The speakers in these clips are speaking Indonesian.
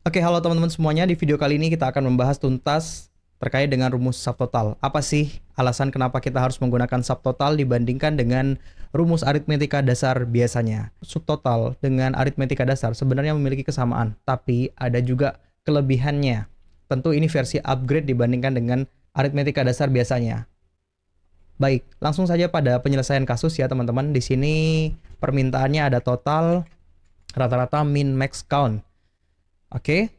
Oke, halo teman-teman semuanya. Di video kali ini kita akan membahas tuntas terkait dengan rumus subtotal. Apa sih alasan kenapa kita harus menggunakan subtotal dibandingkan dengan rumus aritmetika dasar biasanya? Subtotal dengan aritmetika dasar sebenarnya memiliki kesamaan, tapi ada juga kelebihannya. Tentu ini versi upgrade dibandingkan dengan aritmetika dasar biasanya. Baik, langsung saja pada penyelesaian kasus ya teman-teman. Di sini permintaannya ada total, rata-rata, min, max, count. Oke.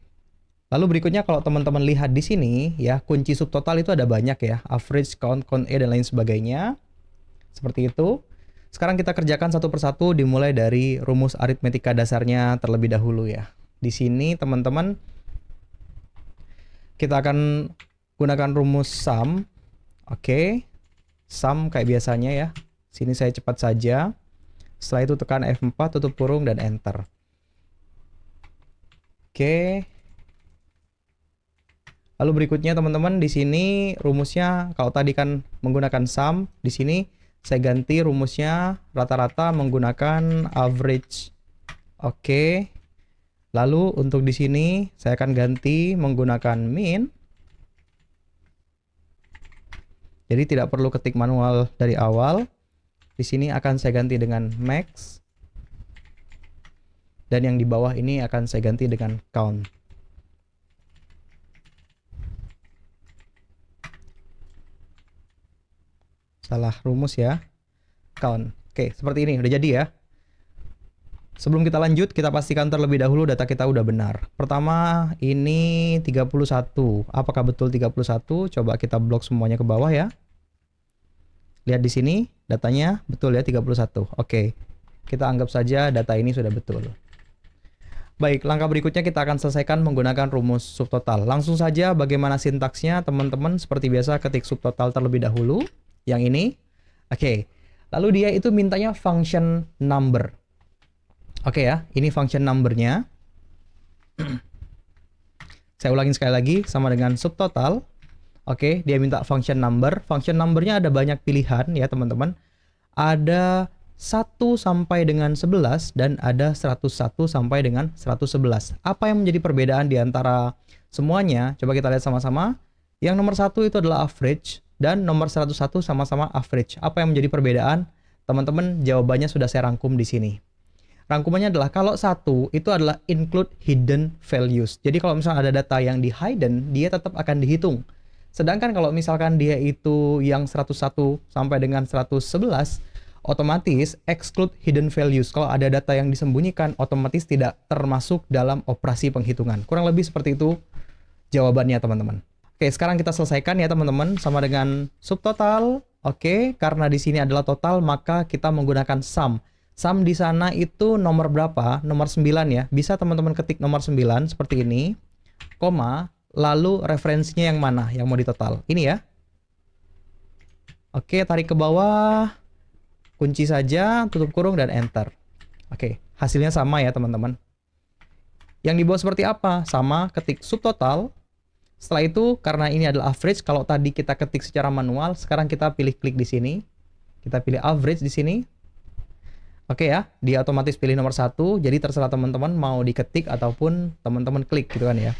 Lalu berikutnya kalau teman-teman lihat di sini ya, kunci subtotal itu ada banyak ya, average, count, count E dan lain sebagainya. Seperti itu. Sekarang kita kerjakan satu persatu dimulai dari rumus aritmetika dasarnya terlebih dahulu ya. Di sini teman-teman kita akan gunakan rumus sum. Oke. Sum kayak biasanya ya. Sini saya cepat saja. Setelah itu tekan F4, tutup kurung dan enter. Oke. Lalu berikutnya teman-teman di sini rumusnya kalau tadi kan menggunakan sum, di sini saya ganti rumusnya rata-rata menggunakan average. Oke. Lalu untuk di sini saya akan ganti menggunakan min. Jadi tidak perlu ketik manual dari awal. Di sini akan saya ganti dengan max. Dan yang di bawah ini akan saya ganti dengan count. Salah rumus ya. Count. Oke, seperti ini. Udah jadi ya. Sebelum kita lanjut, kita pastikan terlebih dahulu data kita udah benar. Pertama, ini 31. Apakah betul 31? Coba kita blok semuanya ke bawah ya. Lihat di sini, datanya betul ya 31. Oke. Kita anggap saja data ini sudah betul. Baik, langkah berikutnya kita akan selesaikan menggunakan rumus subtotal. Langsung saja bagaimana sintaksnya teman-teman, seperti biasa ketik subtotal terlebih dahulu. Yang ini. Oke. Lalu dia itu mintanya function number. Oke ya, ini function numbernya. Saya ulangin sekali lagi sama dengan subtotal. Oke, dia minta function number. Function numbernya ada banyak pilihan ya teman-teman. Ada 1 sampai dengan 11 dan ada 101 sampai dengan 111. Apa yang menjadi perbedaan di antara semuanya? Coba kita lihat sama-sama. Yang nomor 1 itu adalah average dan nomor 101 sama-sama average. Apa yang menjadi perbedaan? Teman-teman, jawabannya sudah saya rangkum di sini. Rangkumannya adalah kalau 1 itu adalah include hidden values. Jadi kalau misalnya ada data yang di hidden, dia tetap akan dihitung. Sedangkan kalau misalkan dia itu yang 101 sampai dengan 111, otomatis exclude hidden values. Kalau ada data yang disembunyikan, otomatis tidak termasuk dalam operasi penghitungan. Kurang lebih seperti itu jawabannya teman-teman. Oke, sekarang kita selesaikan ya teman-teman sama dengan subtotal. Oke, karena di sini adalah total, maka kita menggunakan sum. Sum di sana itu nomor berapa? Nomor 9 ya. Bisa teman-teman ketik nomor 9 seperti ini, koma, lalu referensinya yang mana yang mau ditotal. Ini ya. Oke, tarik ke bawah. Kunci saja, tutup kurung, dan enter. Oke, hasilnya sama ya teman-teman. Yang di bawah seperti apa? Sama, ketik subtotal. Setelah itu, karena ini adalah average, kalau tadi kita ketik secara manual, sekarang kita pilih klik di sini. Kita pilih average di sini. Oke ya, dia otomatis pilih nomor 1, jadi terserah teman-teman mau diketik ataupun teman-teman klik gitu kan ya.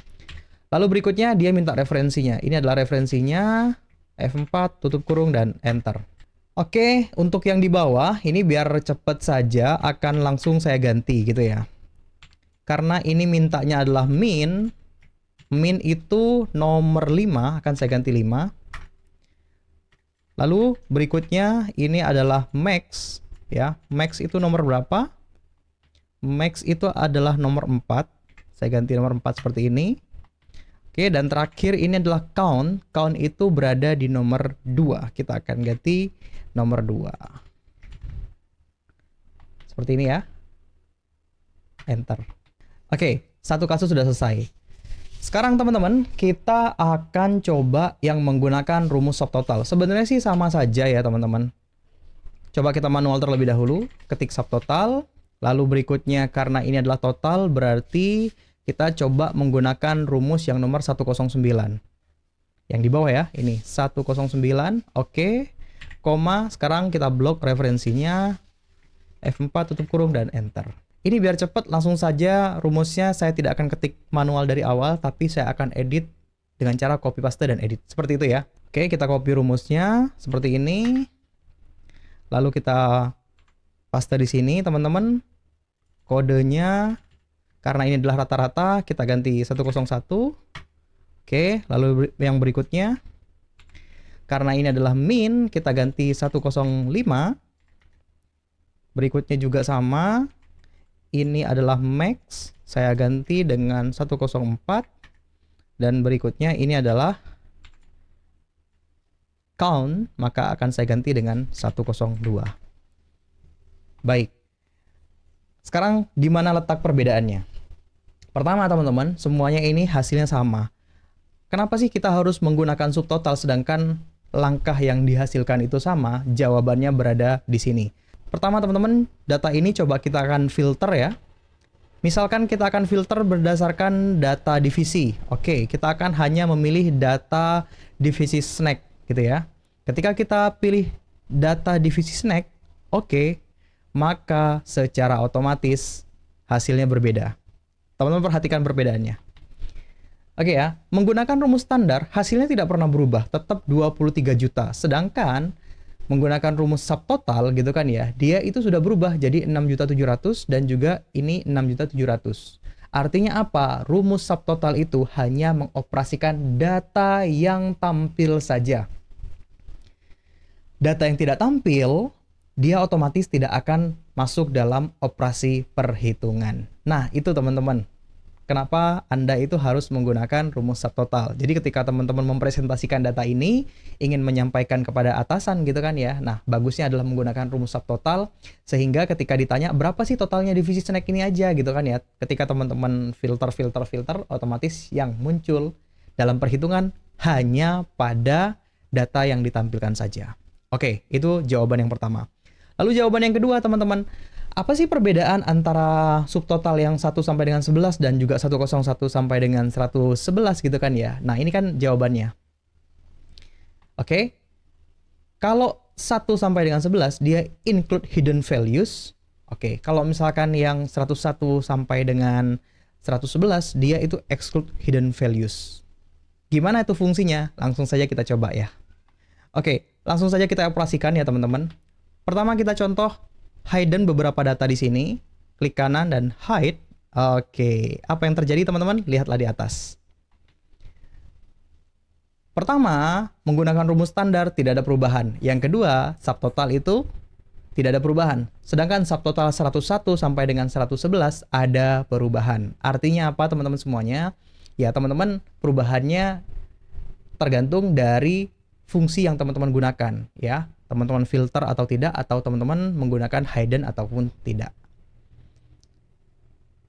Lalu berikutnya, dia minta referensinya. Ini adalah referensinya, F4, tutup kurung, dan enter. Oke, untuk yang di bawah, ini biar cepet saja, akan langsung saya ganti gitu ya. Karena ini mintanya adalah min, min itu nomor 5, akan saya ganti 5. Lalu berikutnya, ini adalah max, ya. Max itu nomor berapa? Max itu adalah nomor 4, saya ganti nomor 4 seperti ini. Oke, dan terakhir ini adalah count. Count itu berada di nomor 2. Kita akan ganti nomor 2. Seperti ini ya. Enter. Oke, satu kasus sudah selesai. Sekarang teman-teman, kita akan coba yang menggunakan rumus subtotal. Sebenarnya sih sama saja ya teman-teman. Coba kita manual terlebih dahulu. Ketik subtotal. Lalu berikutnya karena ini adalah total berarti kita coba menggunakan rumus yang nomor 109. Yang di bawah ya, ini 109. Oke. Koma, sekarang kita blok referensinya. F4 tutup kurung dan enter. Ini biar cepat, langsung saja rumusnya saya tidak akan ketik manual dari awal, tapi saya akan edit dengan cara copy paste dan edit. Seperti itu ya. Oke, kita copy rumusnya seperti ini. Lalu kita paste di sini, teman-teman. Kodenya, karena ini adalah rata-rata, kita ganti 101. Oke, lalu yang berikutnya, karena ini adalah min, kita ganti 105. Berikutnya juga sama. Ini adalah max, saya ganti dengan 104. Dan berikutnya ini adalah count, maka akan saya ganti dengan 102. Baik. Sekarang di mana letak perbedaannya? Pertama teman-teman, semuanya ini hasilnya sama. Kenapa sih kita harus menggunakan subtotal sedangkan langkah yang dihasilkan itu sama? Jawabannya berada di sini. Pertama teman-teman, data ini coba kita akan filter ya. Misalkan kita akan filter berdasarkan data divisi. Oke, kita akan hanya memilih data divisi snack gitu ya. Ketika kita pilih data divisi snack, oke, maka secara otomatis hasilnya berbeda. Teman-teman perhatikan perbedaannya. Oke ya, menggunakan rumus standar hasilnya tidak pernah berubah, tetap 23 juta. Sedangkan menggunakan rumus subtotal gitu kan ya, dia itu sudah berubah jadi 6.700.000 dan juga ini 6.700.000. Artinya apa? Rumus subtotal itu hanya mengoperasikan data yang tampil saja. Data yang tidak tampil, dia otomatis tidak akan masuk dalam operasi perhitungan. Nah, itu teman-teman. Kenapa Anda itu harus menggunakan rumus subtotal. Jadi ketika teman-teman mempresentasikan data ini, ingin menyampaikan kepada atasan gitu kan ya. Nah, bagusnya adalah menggunakan rumus subtotal, sehingga ketika ditanya berapa sih totalnya divisi snack ini aja gitu kan ya. Ketika teman-teman filter, otomatis yang muncul dalam perhitungan hanya pada data yang ditampilkan saja. Oke, itu jawaban yang pertama. Lalu jawaban yang kedua teman-teman. Apa sih perbedaan antara subtotal yang 1 sampai dengan 11 dan juga 101 sampai dengan 111 gitu kan ya? Nah, ini kan jawabannya. Oke. Kalau 1 sampai dengan 11 dia include hidden values. Oke, kalau misalkan yang 101 sampai dengan 111 dia itu exclude hidden values. Gimana itu fungsinya? Langsung saja kita coba ya. Oke, langsung saja kita operasikan ya teman-teman. Pertama kita contoh hidden beberapa data di sini, klik kanan dan hide. Oke, apa yang terjadi teman-teman? Lihatlah di atas. Pertama, menggunakan rumus standar tidak ada perubahan. Yang kedua, subtotal itu tidak ada perubahan. Sedangkan subtotal 101 sampai dengan 111 ada perubahan. Artinya apa teman-teman semuanya? Ya teman-teman, perubahannya tergantung dari fungsi yang teman-teman gunakan ya. Teman-teman filter atau tidak, atau teman-teman menggunakan hidden ataupun tidak.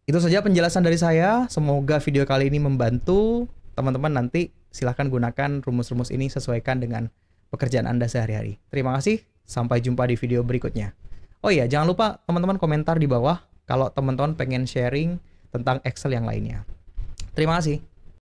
Itu saja penjelasan dari saya. Semoga video kali ini membantu teman-teman. Nanti silahkan gunakan rumus-rumus ini, sesuaikan dengan pekerjaan Anda sehari-hari. Terima kasih, sampai jumpa di video berikutnya. Oh iya, jangan lupa teman-teman komentar di bawah kalau teman-teman pengen sharing tentang Excel yang lainnya. Terima kasih.